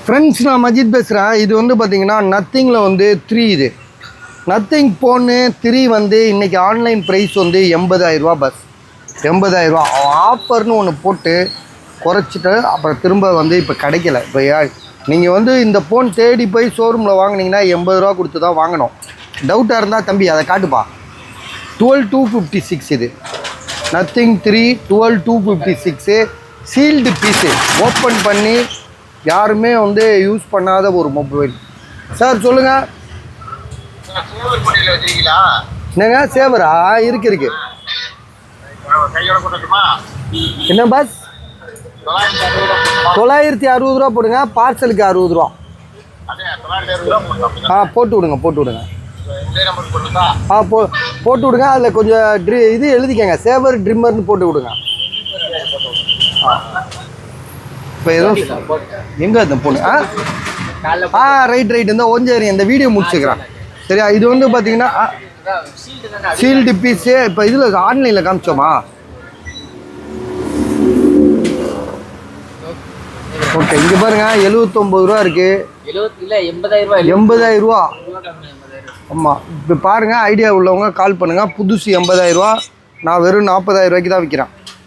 Friends, நான் மஜித் பேசுகிறேன். இது வந்து பார்த்தீங்கன்னா நத்திங்கில் வந்து 3 இது நத்திங் ஃபோனு 3 வந்து இன்றைக்கி ஆன்லைன் ப்ரைஸ் வந்து 80,000 பஸ் 80,000 ஆஃபர்னு ஒன்று போட்டு குறைச்சிட்டு அப்புறம் திரும்ப வந்து இப்போ கிடைக்கல. இப்போ நீங்கள் வந்து இந்த ஃபோன் தேடி போய் ஷோரூமில் வாங்கினீங்கன்னா 80 ரூபா கொடுத்து தான் வாங்கணும். டவுட்டாக இருந்தால் தம்பி அதை காட்டுப்பா. 12,256 இது நத்திங் 3 12,256 சீல்டு பீஸு ஓப்பன் பண்ணி யாருமே வந்து யூஸ் பண்ணாத ஒரு மொபைல். சார் சொல்லுங்கள். என்னங்க சேவரா இருக்கு என்ன பஸ் 960 ரூபா போடுங்க. பார்சலுக்கு 60 ரூபா. போட்டு விடுங்க. போட்டு விடுங்க. அதில் கொஞ்சம் இது எழுதிக்கங்க, சேவர் ட்ரிம்மர்னு போட்டு விடுங்க. இப்போ எதுவும் எங்கே அந்த பொண்ணு ரைட் இந்த ஒஞ்சேரி இந்த வீடியோ முடிச்சுக்கிறேன். சரியா? இது வந்து பார்த்தீங்கன்னா சீல்டு பீஸு. இப்போ இதில் ஆன்லைனில் காமிச்சோமா? ஓகே, இங்கே பாருங்க 79 ரூபா இருக்குது. 80,000 ரூபா. ஆமாம், இப்போ பாருங்கள். ஐடியா உள்ளவங்க கால் பண்ணுங்கள். புதுசு 80,000 ரூபா. நான் வெறும் 40,000 ரூபாய்க்கு தான் விற்கிறேன்.